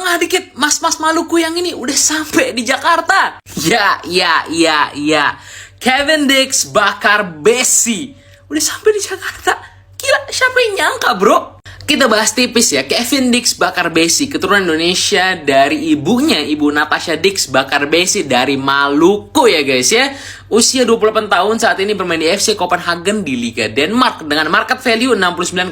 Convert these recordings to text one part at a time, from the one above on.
setengah dikit, mas-mas Maluku yang ini udah sampai di Jakarta. Ya. Kevin Dix bakar besi. Udah sampai di Jakarta. Gila, siapa yang nyangka, bro? Kita bahas tipis ya. Kevin Dix bakar besi, keturunan Indonesia dari ibunya, Ibu Natasha Dix bakar besi dari Maluku ya guys ya. Usia 28 tahun, saat ini bermain di FC Copenhagen di Liga Denmark dengan market value 69,5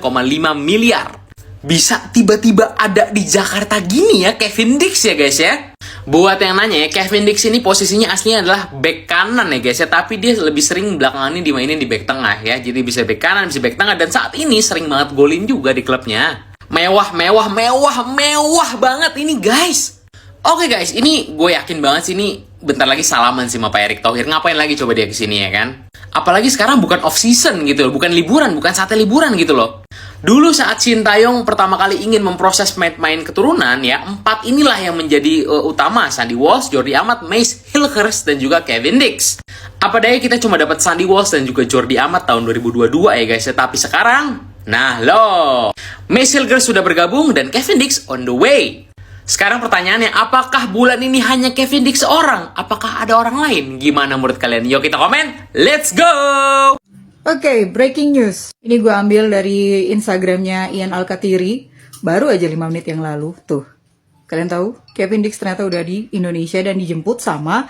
miliar. Bisa tiba-tiba ada di Jakarta gini ya Kevin Dix ya guys ya. Buat yang nanya ya, Kevin Dix ini posisinya aslinya adalah back kanan ya guys ya, tapi dia lebih sering belakangan ini dimainin di back tengah ya. Jadi bisa back kanan, bisa back tengah, dan saat ini sering banget golin juga di klubnya. Mewah banget ini guys. Oke guys, ini gue yakin banget sih ini bentar lagi salaman sih sama Pak Erick Thohir. Ngapain lagi coba dia kesini ya kan? Apalagi sekarang bukan off season gitu loh, bukan liburan, bukan saatnya liburan gitu loh. Dulu saat Sintayong pertama kali ingin memproses main keturunan ya, 4 inilah yang menjadi utama: Sandy Walsh, Jordi Amat, Mace Hilgers, dan juga Kevin Dix. Apa daya kita cuma dapat Sandy Walsh dan juga Jordi Amat tahun 2022 ya guys ya, tapi sekarang, nah loh, Mace Hilgers sudah bergabung dan Kevin Dix on the way. Sekarang pertanyaannya, apakah bulan ini hanya Kevin Dix seorang? Apakah ada orang lain? Gimana menurut kalian? Yuk kita komen, let's go! Oke, breaking news. Ini gue ambil dari Instagramnya Ian Alkatiri. Baru aja 5 menit yang lalu. Tuh, kalian tahu? Kevin Dix ternyata udah di Indonesia dan dijemput sama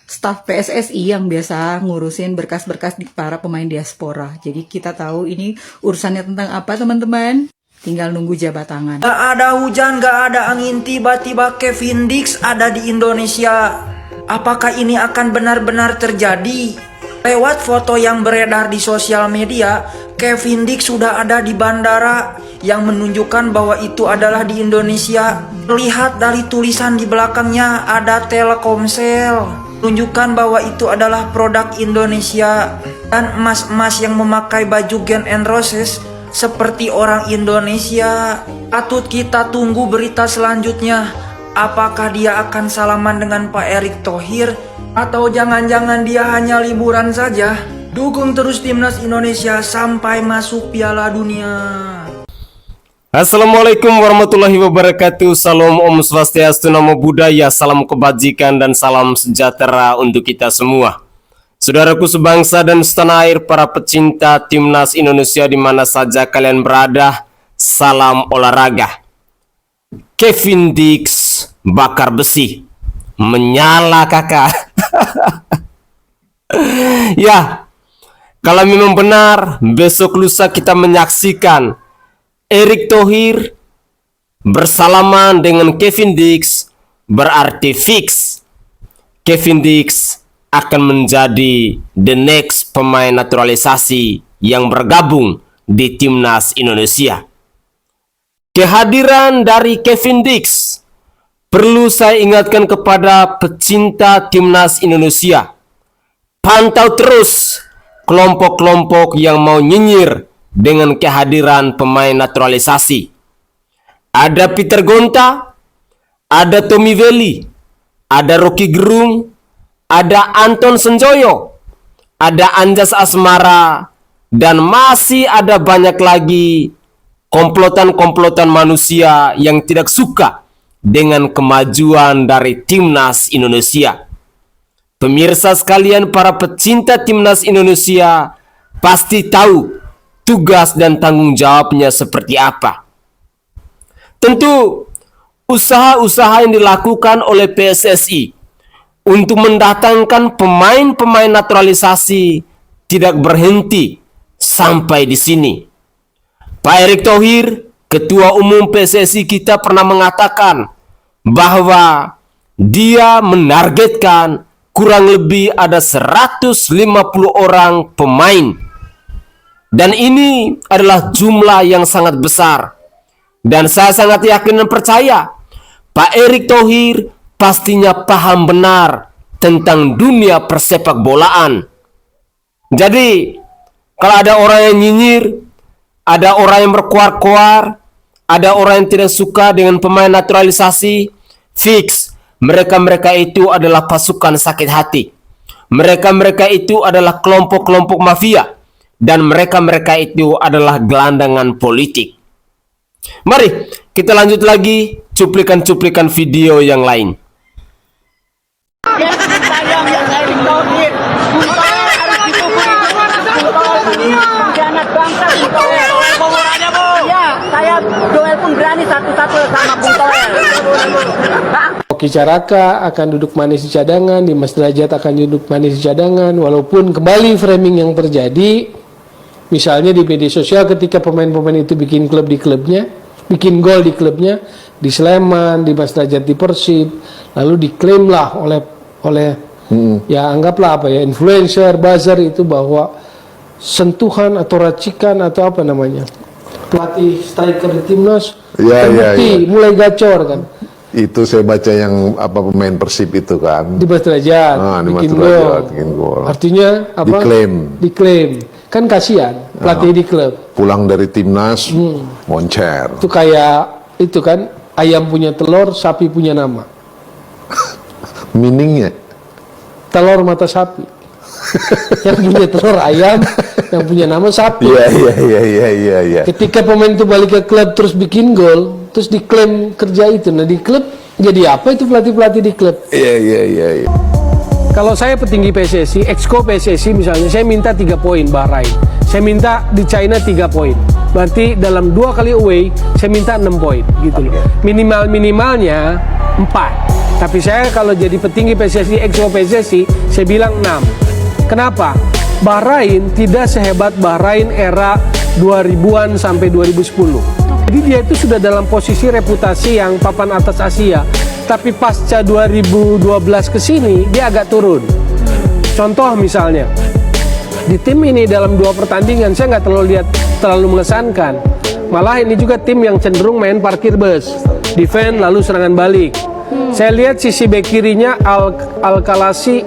staf PSSI yang biasa ngurusin berkas-berkas di para pemain diaspora. Jadi kita tahu ini urusannya tentang apa teman-teman? Tinggal nunggu jabat tangan. Gak ada hujan, gak ada angin, tiba-tiba Kevin Dix ada di Indonesia. Apakah ini akan benar-benar terjadi? Lewat foto yang beredar di sosial media, Kevin Dix sudah ada di bandara yang menunjukkan bahwa itu adalah di Indonesia. Lihat dari tulisan di belakangnya ada Telkomsel, menunjukkan bahwa itu adalah produk Indonesia. Dan emas-emas yang memakai baju Guns N' Roses seperti orang Indonesia. Patut kita tunggu berita selanjutnya. Apakah dia akan salaman dengan Pak Erick Thohir? Atau jangan-jangan dia hanya liburan saja? Dukung terus timnas Indonesia sampai masuk Piala Dunia. Assalamualaikum warahmatullahi wabarakatuh. Salam Om Swastiastu, Namo Buddhaya, salam kebajikan dan salam sejahtera untuk kita semua. Saudaraku sebangsa dan setanah air, para pecinta timnas Indonesia di mana saja kalian berada, salam olahraga. Kevin Dix bakar besi, menyala kakak. Ya, kalau memang benar besok lusa kita menyaksikan Erick Thohir bersalaman dengan Kevin Dix, berarti fix Kevin Dix akan menjadi the next pemain naturalisasi yang bergabung di timnas Indonesia. Kehadiran dari Kevin Dix perlu saya ingatkan kepada pecinta timnas Indonesia. Pantau terus kelompok-kelompok yang mau nyinyir dengan kehadiran pemain naturalisasi. Ada Peter Gonta, ada Tommy Welly, ada Rocky Gerung, ada Anton Senjoyo, ada Anjas Asmara, dan masih ada banyak lagi komplotan-komplotan manusia yang tidak suka dengan kemajuan dari timnas Indonesia. Pemirsa sekalian, para pecinta timnas Indonesia pasti tahu tugas dan tanggung jawabnya seperti apa. Tentu usaha-usaha yang dilakukan oleh PSSI untuk mendatangkan pemain-pemain naturalisasi tidak berhenti sampai di sini. Pak Erick Thohir, Ketua Umum PSSI kita, pernah mengatakan bahwa dia menargetkan kurang lebih ada 150 orang pemain. Dan ini adalah jumlah yang sangat besar. Dan saya sangat yakin dan percaya Pak Erick Thohir pastinya paham benar tentang dunia persepak bolaan. Jadi, kalau ada orang yang nyinyir, ada orang yang berkuar-kuar, ada orang yang tidak suka dengan pemain naturalisasi, fix mereka-mereka itu adalah pasukan sakit hati. Mereka-mereka itu adalah kelompok-kelompok mafia. Dan mereka-mereka itu adalah gelandangan politik. Mari kita lanjut lagi cuplikan-cuplikan video yang lain. Oki Caraka akan duduk manis di cadangan, Dimas Derajat akan duduk manis di cadangan, walaupun kembali framing yang terjadi, misalnya di media sosial ketika pemain-pemain itu bikin klub di klubnya, bikin gol di klubnya, di Sleman, Dimas Derajat di Persib, lalu diklaim lah oleh ya anggaplah apa ya, influencer, buzzer itu bahwa sentuhan atau racikan atau apa namanya, pelatih striker di timnas terbukti mulai gacor kan. Itu saya baca yang apa pemain Persib itu kan. Dimas Derajat bikin gol. Artinya apa? Diklaim. Kan kasihan pelatih di klub. Pulang dari timnas, moncer. Itu kayak itu kan, ayam punya telur, sapi punya nama. Meaningnya? Telur mata sapi. Yang punya telur ayam, yang punya nama sapi. Iya. Ketika pemain itu balik ke klub terus bikin gol, terus diklaim kerja itu. Nah di klub jadi apa itu pelatih-pelatih di klub? Iya. Kalau saya petinggi PSSI, exco PSSI misalnya, saya minta 3 poin Bahrain. Saya minta di China 3 poin. Berarti dalam 2 kali away, saya minta 6 poin gitu loh. Minimalnya 4. Tapi saya kalau jadi petinggi PSSI, exco PSSI, saya bilang 6. Kenapa? Bahrain tidak sehebat Bahrain era 2000-an sampai 2010. Jadi dia itu sudah dalam posisi reputasi yang papan atas Asia. Tapi pasca 2012 ke sini dia agak turun. Contoh misalnya, di tim ini dalam 2 pertandingan saya nggak terlalu mengesankan. Malah ini juga tim yang cenderung main parkir bus, defend lalu serangan balik. Saya lihat sisi bek kirinya Al-Khalasi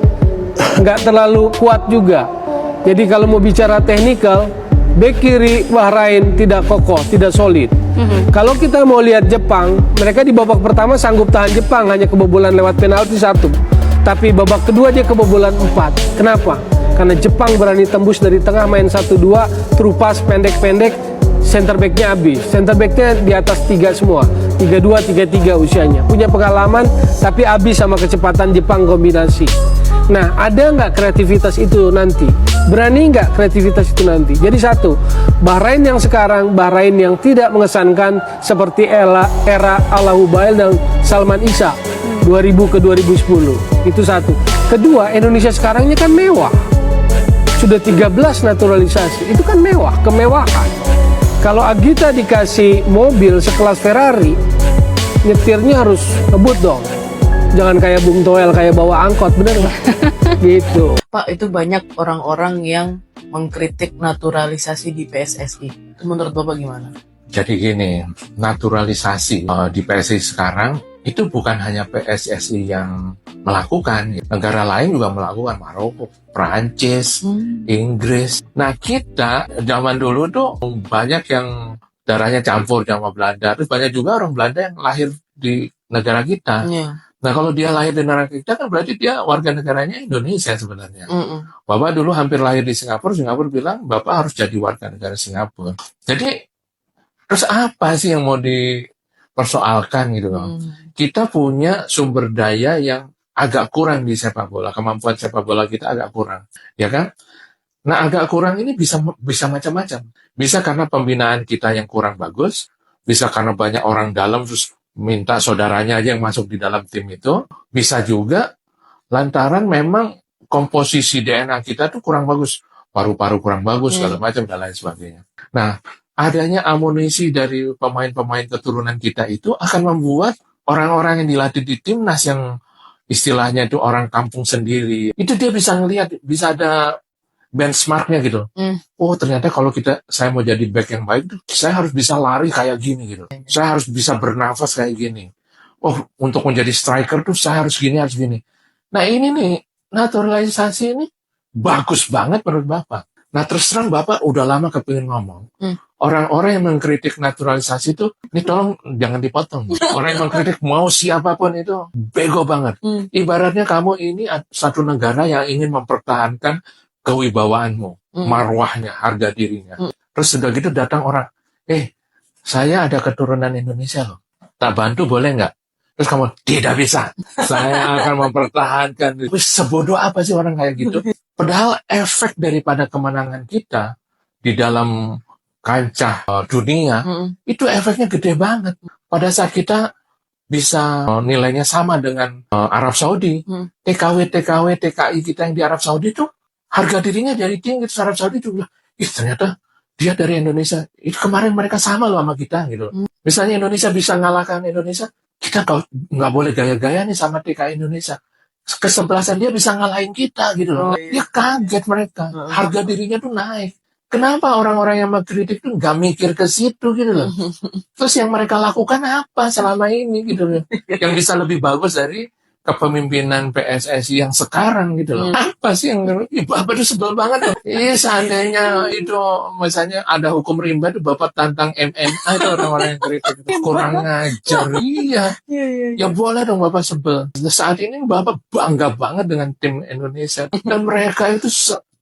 nggak terlalu kuat juga. Jadi kalau mau bicara teknikal, bek kiri Bahrain tidak kokoh, tidak solid. Kalau kita mau lihat Jepang, mereka di babak pertama sanggup tahan Jepang, hanya kebobolan lewat penalti 1. Tapi babak kedua dia kebobolan 4. Kenapa? Karena Jepang berani tembus dari tengah, main 1-2, terupas pendek-pendek, center back-nya habis. Center back-nya di atas 3 semua. 32, 33 usianya. Punya pengalaman, tapi habis sama kecepatan Jepang kombinasi. Nah, ada nggak kreativitas itu nanti? Berani nggak kreativitas itu nanti? Jadi satu, Bahrain yang sekarang, Bahrain yang tidak mengesankan seperti era Al Hubail dan Salman Isa 2000 ke 2010. Itu satu. Kedua, Indonesia sekarang ini kan mewah. Sudah 13 naturalisasi. Itu kan mewah, kemewahan. Kalau Agita dikasih mobil sekelas Ferrari, nyetirnya harus ngebut dong. Jangan kayak Bung Toel, kayak bawa angkot, bener nggak? Gitu. Pak, itu banyak orang-orang yang mengkritik naturalisasi di PSSI. Itu menurut Bapak gimana? Jadi gini, naturalisasi di PSSI sekarang itu bukan hanya PSSI yang melakukan. Negara lain juga melakukan, Maroko, Prancis, Inggris. Nah kita zaman dulu tuh banyak yang darahnya campur sama Belanda. Terus banyak juga orang Belanda yang lahir di negara kita. Nah kalau dia lahir di negara kita kan berarti dia warga negaranya Indonesia sebenarnya. Bapak dulu hampir lahir di Singapura, Singapura bilang Bapak harus jadi warga negara Singapura. Jadi terus apa sih yang mau dipersoalkan gitu loh. Kita punya sumber daya yang agak kurang di sepak bola. Kemampuan sepak bola kita agak kurang. Ya kan? Nah agak kurang ini bisa macam-macam. Bisa karena pembinaan kita yang kurang bagus. Bisa karena banyak orang dalam terus minta saudaranya aja yang masuk di dalam tim itu. Bisa juga lantaran memang komposisi DNA kita tuh kurang bagus. Paru-paru kurang bagus, segala macam dan lain sebagainya. Nah, adanya amunisi dari pemain-pemain keturunan kita itu akan membuat orang-orang yang dilatih di timnas yang istilahnya itu orang kampung sendiri, itu dia bisa ngelihat, bisa ada benchmarknya gitu. Oh ternyata kalau saya mau jadi back yang baik, saya harus bisa lari kayak gini gitu. Saya harus bisa bernafas kayak gini. Oh untuk menjadi striker tuh saya harus gini, harus gini. Nah ini nih, naturalisasi ini bagus banget menurut Bapak. Nah terus terang Bapak udah lama kepingin ngomong. Orang-orang yang mengkritik naturalisasi itu, ini tolong jangan dipotong. Orang yang mengkritik mau siapapun itu bego banget. Ibaratnya kamu ini satu negara yang ingin mempertahankan kewibawaanmu, marwahnya, harga dirinya. Terus sudah gitu datang orang, saya ada keturunan Indonesia loh. tak bantu boleh nggak? Terus kamu, tidak bisa, saya akan mempertahankan. Sebodoh apa sih orang kayak gitu? Padahal efek daripada kemenangan kita di dalam kancah dunia, itu efeknya gede banget. Pada saat kita bisa nilainya sama dengan Arab Saudi, TKW, TKI kita yang di Arab Saudi itu harga dirinya jadi tinggi. Terus Arab Saudi juga, ternyata dia dari Indonesia. Itu kemarin mereka sama loh sama kita gitu. Misalnya Indonesia bisa ngalahkan Indonesia, kita nggak boleh gaya-gaya nih sama TKI Indonesia. Kesebelasan dia bisa ngalahin kita gitu loh. Dia kaget mereka. Harga dirinya tuh naik. Kenapa orang-orang yang mengkritik tuh nggak mikir ke situ gitu loh. Terus yang mereka lakukan apa selama ini gitu loh. Yang bisa lebih bagus dari kepemimpinan PSSI yang sekarang gitu loh. Apa sih yang Bapak tuh sebel banget loh. Seandainya itu misalnya ada hukum rimba tuh Bapak tantang MMA itu orang-orang yang kritik kurang ngajar. Iya. Ya boleh dong Bapak sebel. Saat ini Bapak bangga banget dengan tim Indonesia dan mereka itu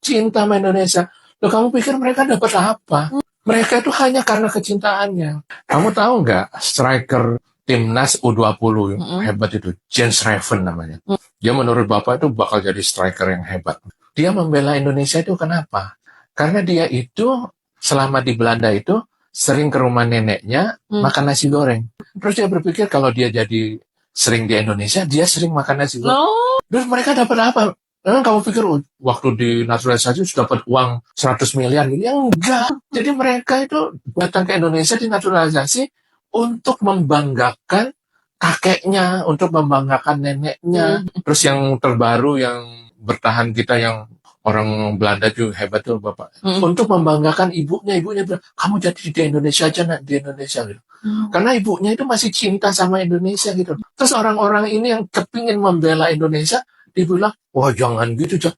cinta sama Indonesia. Loh, kamu pikir mereka dapat apa? Mereka itu hanya karena kecintaannya. Kamu tahu nggak striker Timnas U20 hebat itu, Jens Raven namanya. Dia menurut Bapak itu bakal jadi striker yang hebat. Dia membela Indonesia itu kenapa? Karena dia itu selama di Belanda itu sering ke rumah neneknya makan nasi goreng. Terus dia berpikir kalau dia jadi sering di Indonesia, dia sering makan nasi goreng. Terus mereka dapat apa? Memang kamu pikir waktu di naturalisasi sudah dapat uang 100 miliar gitu? Ya enggak. Jadi mereka itu datang ke Indonesia di naturalisasi untuk membanggakan kakeknya, untuk membanggakan neneknya. Terus yang terbaru yang bertahan kita yang orang Belanda juga hebat tuh Bapak. Untuk membanggakan ibunya bilang, kamu jadi di Indonesia aja nak, di Indonesia gitu. Karena ibunya itu masih cinta sama Indonesia gitu. Terus orang-orang ini yang kepingin membela Indonesia, dibilang, wah jangan gitu,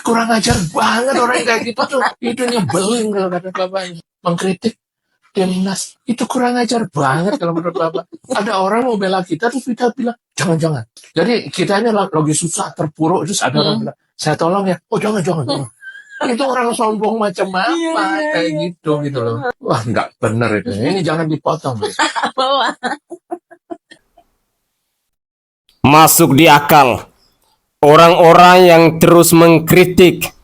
kurang ajar banget orang kayak gitu tuh. Itu nyebelin kalau kata Bapaknya. Mengkritik Timnas itu kurang ajar banget kalau menurut Bapak. Ada orang mau bela kita terus kita bilang jangan. Jadi kita ini lagi susah terpuruk terus ada orang bilang saya tolong ya. Oh jangan. Itu orang sombong macam apa kayak gitu loh. Wah nggak bener itu. Ini jangan dipotong. Masuk di akal. Orang-orang yang terus mengkritik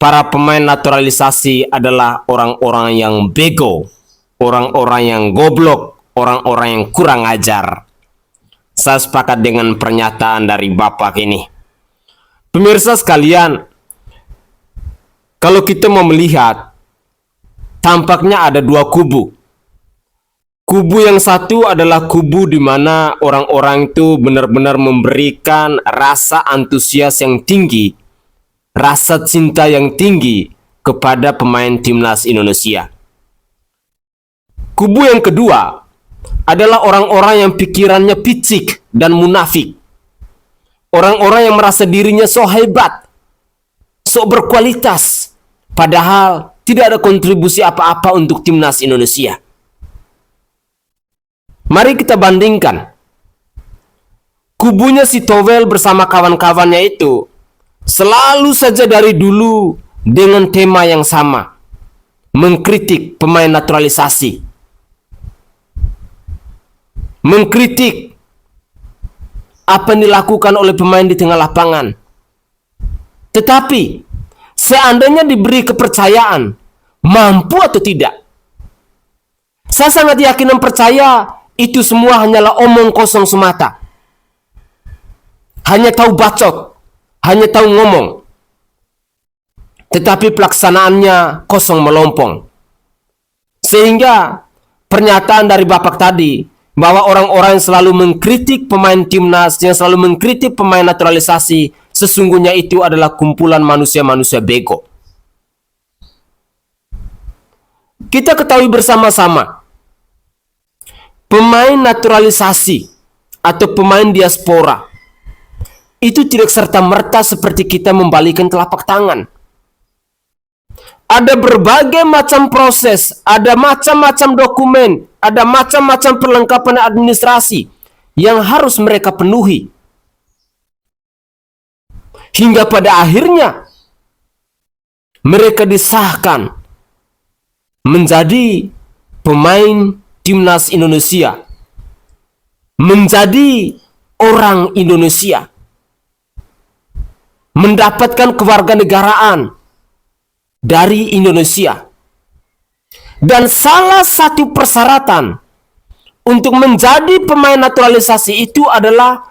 para pemain naturalisasi adalah orang-orang yang bego. Orang-orang yang goblok, orang-orang yang kurang ajar. Saya sepakat dengan pernyataan dari Bapak ini. Pemirsa sekalian, kalau kita mau melihat, tampaknya ada dua kubu. Kubu yang satu adalah kubu di mana orang-orang itu benar-benar memberikan rasa antusias yang tinggi, rasa cinta yang tinggi kepada pemain timnas Indonesia. Kubu yang kedua adalah orang-orang yang pikirannya picik dan munafik. Orang-orang yang merasa dirinya so hebat, so berkualitas, padahal tidak ada kontribusi apa-apa untuk timnas Indonesia. Mari kita bandingkan. Kubunya si Towel bersama kawan-kawannya itu selalu saja dari dulu dengan tema yang sama, mengkritik pemain naturalisasi. Mengkritik apa yang dilakukan oleh pemain di tengah lapangan. Tetapi seandainya diberi kepercayaan, mampu atau tidak, saya sangat yakin dan percaya itu semua hanyalah omong kosong semata. Hanya tahu bacot, hanya tahu ngomong, tetapi pelaksanaannya kosong melompong. Sehingga pernyataan dari Bapak tadi bahwa orang-orang yang selalu mengkritik pemain timnas, yang selalu mengkritik pemain naturalisasi, sesungguhnya itu adalah kumpulan manusia-manusia bego. Kita ketahui bersama-sama, pemain naturalisasi atau pemain diaspora itu tidak serta-merta seperti kita membalikan telapak tangan. Ada berbagai macam proses, ada macam-macam dokumen, ada macam-macam perlengkapan administrasi yang harus mereka penuhi. Hingga pada akhirnya mereka disahkan menjadi pemain timnas Indonesia. menjadi orang Indonesia, mendapatkan kewarganegaraan dari Indonesia. Dan salah satu persyaratan untuk menjadi pemain naturalisasi itu adalah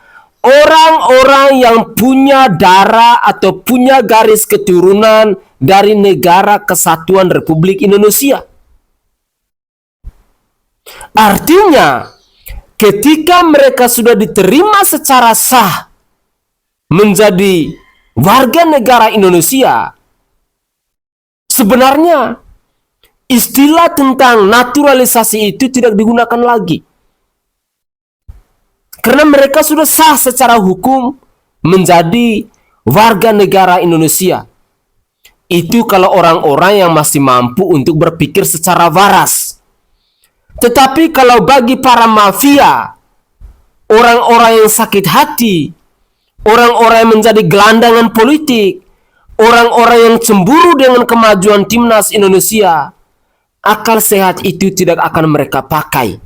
orang-orang yang punya darah atau punya garis keturunan dari Negara Kesatuan Republik Indonesia. Artinya, ketika mereka sudah diterima secara sah menjadi warga negara Indonesia, sebenarnya istilah tentang naturalisasi itu tidak digunakan lagi. Karena mereka sudah sah secara hukum menjadi warga negara Indonesia. Itu kalau orang-orang yang masih mampu untuk berpikir secara waras. Tetapi kalau bagi para mafia, orang-orang yang sakit hati, orang-orang yang menjadi gelandangan politik, orang-orang yang cemburu dengan kemajuan timnas Indonesia, akal sehat itu tidak akan mereka pakai.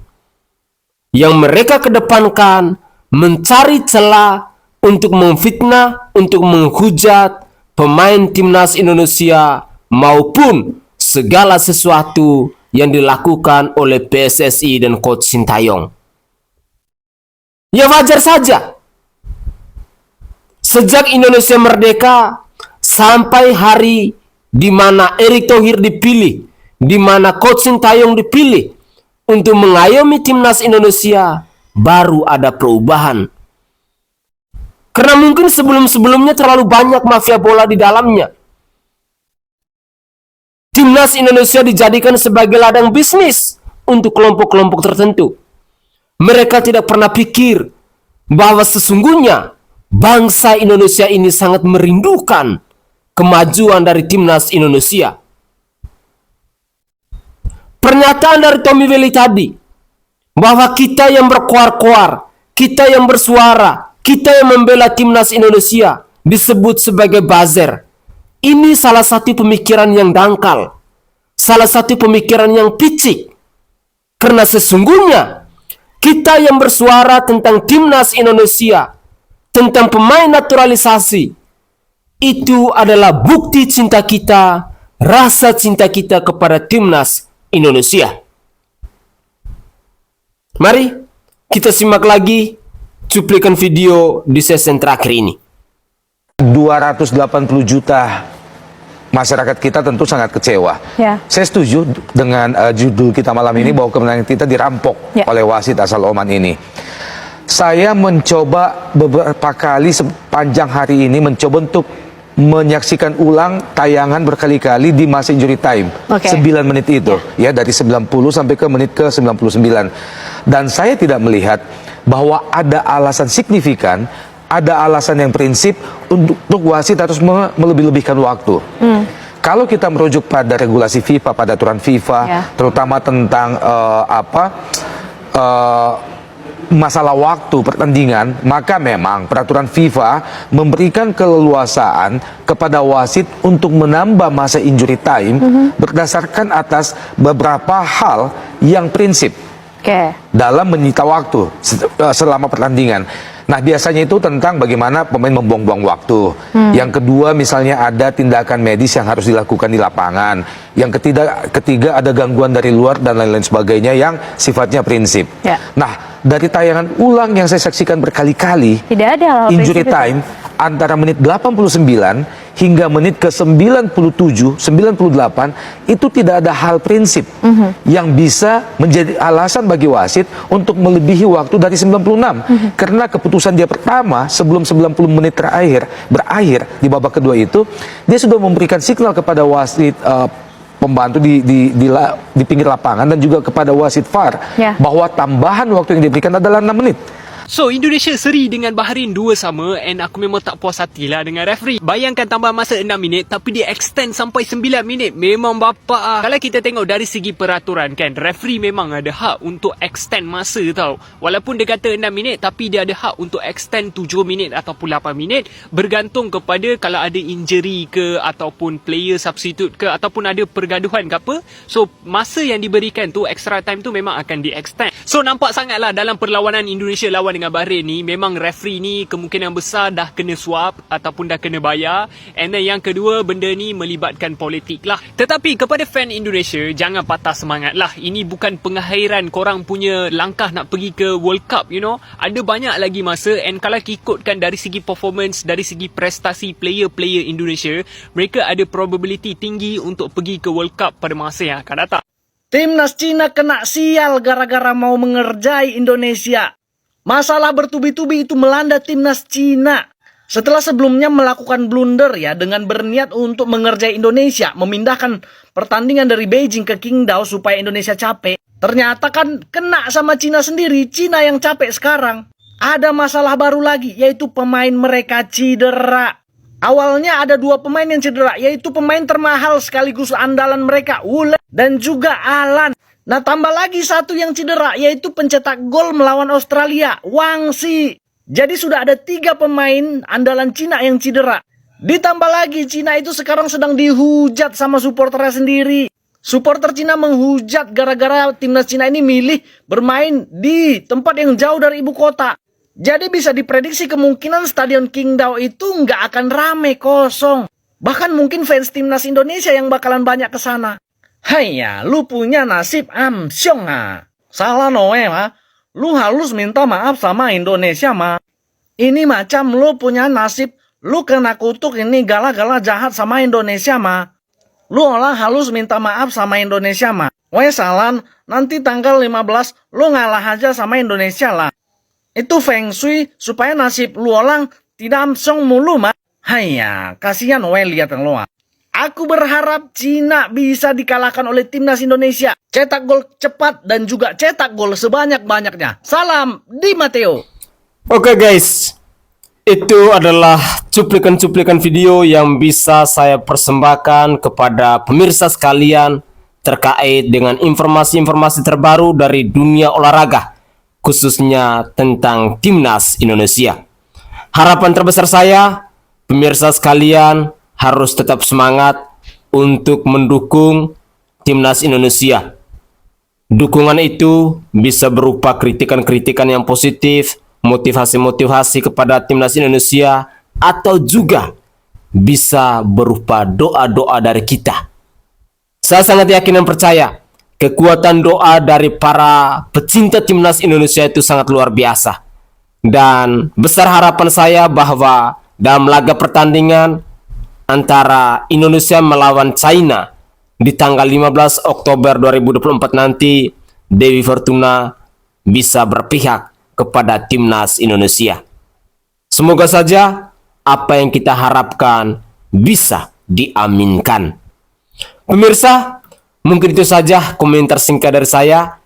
Yang mereka kedepankan mencari celah untuk memfitnah, untuk menghujat pemain timnas Indonesia maupun segala sesuatu yang dilakukan oleh PSSI dan Coach Sintayong. Ya wajar saja. Sejak Indonesia merdeka sampai hari di mana Erick Thohir dipilih, di mana Coach Sintayong dipilih untuk mengayomi timnas Indonesia, baru ada perubahan. Karena mungkin sebelum-sebelumnya terlalu banyak mafia bola di dalamnya. Timnas Indonesia dijadikan sebagai ladang bisnis untuk kelompok-kelompok tertentu. Mereka tidak pernah pikir bahwa sesungguhnya bangsa Indonesia ini sangat merindukan kemajuan dari timnas Indonesia. Pernyataan dari Tommy Welly tadi, bahwa kita yang berkoar-koar, kita yang bersuara, kita yang membela timnas Indonesia disebut sebagai buzzer. Ini salah satu pemikiran yang dangkal, salah satu pemikiran yang picik. Karena sesungguhnya kita yang bersuara tentang timnas Indonesia, tentang pemain naturalisasi, itu adalah bukti cinta kita, rasa cinta kita kepada timnas Indonesia. Mari kita simak lagi cuplikan video di sesi terakhir ini. 280 juta masyarakat kita tentu sangat kecewa. Ya. Saya setuju dengan judul kita malam ini bahwa kemenangan kita dirampok oleh wasit asal Oman ini. Saya mencoba beberapa kali sepanjang hari ini mencoba untuk menyaksikan ulang tayangan berkali-kali di masa injury time. 9 menit itu, ya dari 90 sampai ke menit ke 99. Dan saya tidak melihat bahwa ada alasan signifikan, ada alasan yang prinsip untuk wasit harus melebih-lebihkan waktu. Kalau kita merujuk pada regulasi FIFA, pada aturan FIFA, terutama tentang masalah waktu pertandingan, maka memang peraturan FIFA memberikan keleluasaan kepada wasit untuk menambah masa injury time berdasarkan atas beberapa hal yang prinsip dalam menyita waktu selama pertandingan. Nah, biasanya itu tentang bagaimana pemain membuang-buang waktu. Yang kedua, misalnya ada tindakan medis yang harus dilakukan di lapangan. Yang ketiga ada gangguan dari luar dan lain-lain sebagainya yang sifatnya prinsip. Nah, dari tayangan ulang yang saya saksikan berkali-kali, tidak ada injury time antara menit 89 hingga menit ke 97, 98 itu tidak ada hal prinsip yang bisa menjadi alasan bagi wasit untuk melebihi waktu dari 96. Karena keputusan dia pertama sebelum 90 menit berakhir di babak kedua itu, dia sudah memberikan signal kepada wasit pembantu di pinggir lapangan dan juga kepada wasit VAR bahwa tambahan waktu yang diberikan adalah 6 menit. So, Indonesia seri dengan Bahrain 2-2 and aku memang tak puas hati lah dengan referee. Bayangkan tambah masa 6 minit tapi dia extend sampai 9 minit. Memang bapak Kalau kita tengok dari segi peraturan kan, referee memang ada hak untuk extend masa tau. Walaupun dia kata 6 minit tapi dia ada hak untuk extend 7 minit ataupun 8 minit. Bergantung kepada kalau ada injury ke ataupun player substitute ke ataupun ada pergaduhan ke apa. So, masa yang diberikan tu, extra time tu memang akan di-extend. So, nampak sangatlah dalam perlawanan Indonesia lawan dengan Bahrain ni, memang referee ni kemungkinan besar dah kena suap ataupun dah kena bayar. And then yang kedua, benda ni melibatkan politik lah. Tetapi kepada fan Indonesia, jangan patah semangat lah. Ini bukan pengakhiran korang punya langkah nak pergi ke World Cup, you know. Ada banyak lagi masa and kalau ikutkan dari segi performance, dari segi prestasi player-player Indonesia, mereka ada probability tinggi untuk pergi ke World Cup pada masa yang akan datang. Timnas Cina kena sial gara-gara mau mengerjai Indonesia. Masalah bertubi-tubi itu melanda timnas Cina. Setelah sebelumnya melakukan blunder ya dengan berniat untuk mengerjai Indonesia, memindahkan pertandingan dari Beijing ke Qingdao supaya Indonesia capek. Ternyata kan kena sama Cina sendiri, Cina yang capek sekarang. Ada masalah baru lagi, yaitu pemain mereka cedera. Awalnya ada 2 pemain yang cedera, yaitu pemain termahal sekaligus andalan mereka, Wule dan juga Alan. Nah, tambah lagi 1 yang cedera, yaitu pencetak gol melawan Australia, Wang Xi. Jadi sudah ada 3 pemain andalan Cina yang cedera. Ditambah lagi, Cina itu sekarang sedang dihujat sama supporternya sendiri. Supporter Cina menghujat gara-gara timnas Cina ini milih bermain di tempat yang jauh dari ibu kota. Jadi bisa diprediksi kemungkinan Stadion Qingdao itu nggak akan rame, kosong. Bahkan mungkin fans timnas Indonesia yang bakalan banyak ke sana. Haiya, lu punya nasib amsyong ah. Salah Noe mah. Lu harus minta maaf sama Indonesia mah. Ini macam lu punya nasib, lu kena kutuk ini gala-gala jahat sama Indonesia mah. Lu olah halus minta maaf sama Indonesia mah. Salan, nanti tanggal 15 lu ngalah aja sama Indonesia lah. Itu feng shui supaya nasib lu orang tidak amsyong mulu mah. Haiya, kasihan lihat yang lu. Aku berharap Cina bisa dikalahkan oleh timnas Indonesia. Cetak gol cepat dan juga cetak gol sebanyak-banyaknya. Salam Di Matteo. Oke guys, itu adalah cuplikan-cuplikan video yang bisa saya persembahkan kepada pemirsa sekalian terkait dengan informasi-informasi terbaru dari dunia olahraga, khususnya tentang timnas Indonesia. Harapan terbesar saya, pemirsa sekalian harus tetap semangat untuk mendukung timnas Indonesia. Dukungan itu bisa berupa kritikan-kritikan yang positif, motivasi-motivasi kepada timnas Indonesia, atau juga bisa berupa doa-doa dari kita. Saya sangat yakin dan percaya kekuatan doa dari para pecinta timnas Indonesia itu sangat luar biasa. Dan besar harapan saya bahwa dalam laga pertandingan antara Indonesia melawan China di tanggal 15 Oktober 2024 nanti, Dewi Fortuna bisa berpihak kepada timnas Indonesia. Semoga saja apa yang kita harapkan bisa diaminkan. Pemirsa, mungkin itu saja komentar singkat dari saya.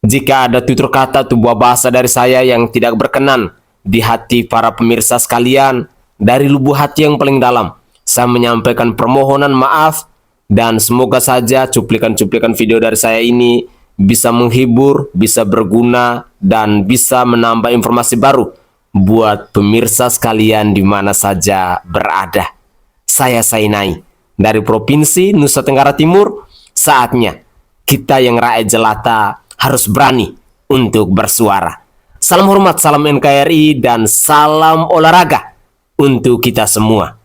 Jika ada tutur kata atau buah bahasa dari saya yang tidak berkenan di hati para pemirsa sekalian, dari lubuk hati yang paling dalam, saya menyampaikan permohonan maaf, dan semoga saja cuplikan-cuplikan video dari saya ini bisa menghibur, bisa berguna, dan bisa menambah informasi baru buat pemirsa sekalian di mana saja berada. Saya Sainai dari Provinsi Nusa Tenggara Timur. Saatnya kita yang rakyat jelata harus berani untuk bersuara. Salam hormat, salam NKRI, dan salam olahraga untuk kita semua.